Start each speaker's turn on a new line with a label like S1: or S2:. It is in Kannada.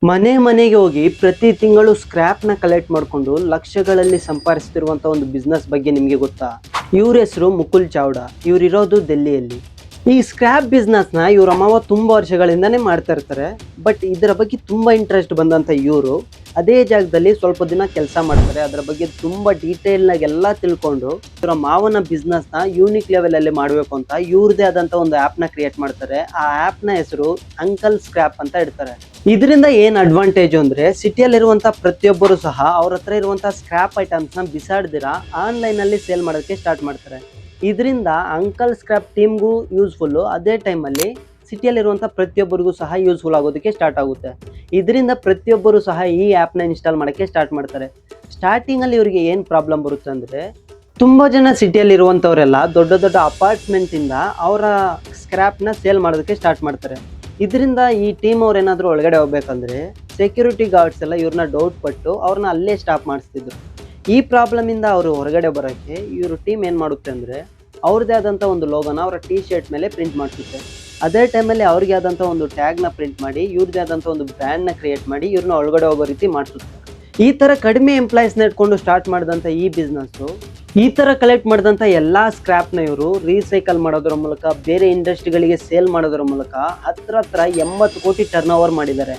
S1: ಮನೆ ಮನೆಗೆ ಹೋಗಿ ಪ್ರತಿ ತಿಂಗಳು ಸ್ಕ್ರ್ಯಾಪ್ನ ಕಲೆಕ್ಟ್ ಮಾಡಿಕೊಂಡು ಲಕ್ಷಗಳಲ್ಲಿ ಸಂಪಾದಿಸ್ತಿರುವಂಥ ಒಂದು ಬಿಸ್ನೆಸ್ ಬಗ್ಗೆ ನಿಮಗೆ ಗೊತ್ತಾ? ಇವ್ರ ಹೆಸರು ಮುಕುಲ್ ಚಾವ್ಡಾ. ಇವರಿರೋದು ಡೆಲ್ಲಿಯಲ್ಲಿ. ಈ ಸ್ಕ್ರ್ಯಾಪ್ ಬಿಸ್ನೆಸ್ನ ಇವ್ರ ಅಮ್ಮವ ತುಂಬ ವರ್ಷಗಳಿಂದನೇ ಮಾಡ್ತಾ ಇರ್ತಾರೆ. ಬಟ್ ಇದರ ಬಗ್ಗೆ ತುಂಬ ಇಂಟ್ರೆಸ್ಟ್ ಬಂದಂಥ ಇವರು ಅದೇ ಜಾಗದಲ್ಲಿ ಸ್ವಲ್ಪ ದಿನ ಕೆಲಸ ಮಾಡ್ತಾರೆ. ಅದರ ಬಗ್ಗೆ ತುಂಬ ಡೀಟೇಲ್ನಾಗ ಎಲ್ಲ ತಿಳ್ಕೊಂಡು ಇವರ ಮಾವನ ಬಿಸ್ನೆಸ್ನ ಯೂನಿಕ್ ಲೆವೆಲಲ್ಲಿ ಮಾಡಬೇಕು ಅಂತ ಇವ್ರದೇ ಆದಂಥ ಒಂದು ಆ್ಯಪ್ನ ಕ್ರಿಯೇಟ್ ಮಾಡ್ತಾರೆ. ಆ ಆ್ಯಪ್ನ ಹೆಸರು ಅಂಕಲ್ ಸ್ಕ್ರ್ಯಾಪ್ ಅಂತ ಇಡ್ತಾರೆ. ಇದರಿಂದ ಏನು ಅಡ್ವಾಂಟೇಜ್ ಅಂದರೆ ಸಿಟಿಯಲ್ಲಿರುವಂಥ ಪ್ರತಿಯೊಬ್ಬರು ಸಹ ಅವ್ರ ಹತ್ರ ಇರುವಂಥ ಸ್ಕ್ರ್ಯಾಪ್ ಐಟಮ್ಸ್ನ ಬಿಸಾಡ್ದಿರಾ ಆನ್ಲೈನಲ್ಲಿ ಸೇಲ್ ಮಾಡೋದಕ್ಕೆ ಸ್ಟಾರ್ಟ್ ಮಾಡ್ತಾರೆ. ಇದರಿಂದ ಅಂಕಲ್ ಸ್ಕ್ರ್ಯಾಪ್ ಟೀಮ್ಗೂ ಯೂಸ್ಫುಲ್ಲು, ಅದೇ ಟೈಮಲ್ಲಿ ಸಿಟಿಯಲ್ಲಿರುವಂಥ ಪ್ರತಿಯೊಬ್ಬರಿಗೂ ಸಹ ಯೂಸ್ಫುಲ್ ಆಗೋದಕ್ಕೆ ಸ್ಟಾರ್ಟ್ ಆಗುತ್ತೆ. ಇದರಿಂದ ಪ್ರತಿಯೊಬ್ಬರು ಸಹ ಈ ಆ್ಯಪ್ನ ಇನ್ಸ್ಟಾಲ್ ಮಾಡೋಕ್ಕೆ ಸ್ಟಾರ್ಟ್ ಮಾಡ್ತಾರೆ. ಸ್ಟಾರ್ಟಿಂಗಲ್ಲಿ ಇವರಿಗೆ ಏನು ಪ್ರಾಬ್ಲಮ್ ಬರುತ್ತೆ ಅಂದರೆ, ತುಂಬ ಜನ ಸಿಟಿಯಲ್ಲಿರುವಂಥವರೆಲ್ಲ ದೊಡ್ಡ ದೊಡ್ಡ ಅಪಾರ್ಟ್ಮೆಂಟಿಂದ ಅವರ ಸ್ಕ್ರ್ಯಾಪ್ನ ಸೇಲ್ ಮಾಡೋದಕ್ಕೆ ಸ್ಟಾರ್ಟ್ ಮಾಡ್ತಾರೆ. ಇದರಿಂದ ಈ ಟೀಮ್ ಅವ್ರು ಏನಾದರೂ ಒಳಗಡೆ ಹೋಗ್ಬೇಕಂದ್ರೆ ಸೆಕ್ಯೂರಿಟಿ ಗಾರ್ಡ್ಸ್ ಎಲ್ಲ ಇವ್ರನ್ನ ಡೌಟ್ ಪಟ್ಟು ಅವ್ರನ್ನ ಅಲ್ಲೇ ಸ್ಟಾಪ್ ಮಾಡಿಸ್ತಿದ್ರು. ಈ ಪ್ರಾಬ್ಲಮಿಂದ ಅವರು ಹೊರಗಡೆ ಬರೋಕ್ಕೆ ಇವರು ಟೀಮ್ ಏನು ಮಾಡುತ್ತೆ ಅಂದರೆ, ಅವ್ರದ್ದೇ ಆದಂಥ ಒಂದು ಲೋಗೋನ ಅವರ ಟೀ ಶರ್ಟ್ ಮೇಲೆ ಪ್ರಿಂಟ್ ಮಾಡಿಸುತ್ತೆ. ಅದೇ ಟೈಮಲ್ಲಿ ಅವ್ರಿಗೆ ಆದಂಥ ಒಂದು ಟ್ಯಾಗ್ನ ಪ್ರಿಂಟ್ ಮಾಡಿ ಇವ್ರದ್ದೇ ಆದಂಥ ಒಂದು ಬ್ರ್ಯಾಂಡ್ನ ಕ್ರಿಯೇಟ್ ಮಾಡಿ ಇವ್ರನ್ನ ಒಳಗಡೆ ಹೋಗೋ ರೀತಿ ಮಾಡಿಸುತ್ತೆ. ಈ ಥರ ಕಡಿಮೆ ಎಂಪ್ಲಾಯೀಸ್ನ ಇಟ್ಕೊಂಡು ಸ್ಟಾರ್ಟ್ ಮಾಡಿದಂಥ ಈ ಬಿಸ್ನೆಸ್ಸು ಈ ಥರ ಕಲೆಕ್ಟ್ ಮಾಡಿದಂಥ ಎಲ್ಲ ಸ್ಕ್ರ್ಯಾಪ್ನ ಇವರು ರೀಸೈಕಲ್ ಮಾಡೋದ್ರ ಮೂಲಕ ಬೇರೆ ಇಂಡಸ್ಟ್ರಿಗಳಿಗೆ ಸೇಲ್ ಮಾಡೋದ್ರ ಮೂಲಕ ಹತ್ರ 80 ಕೋಟಿ ಟರ್ನ್ ಓವರ್ ಮಾಡಿದ್ದಾರೆ.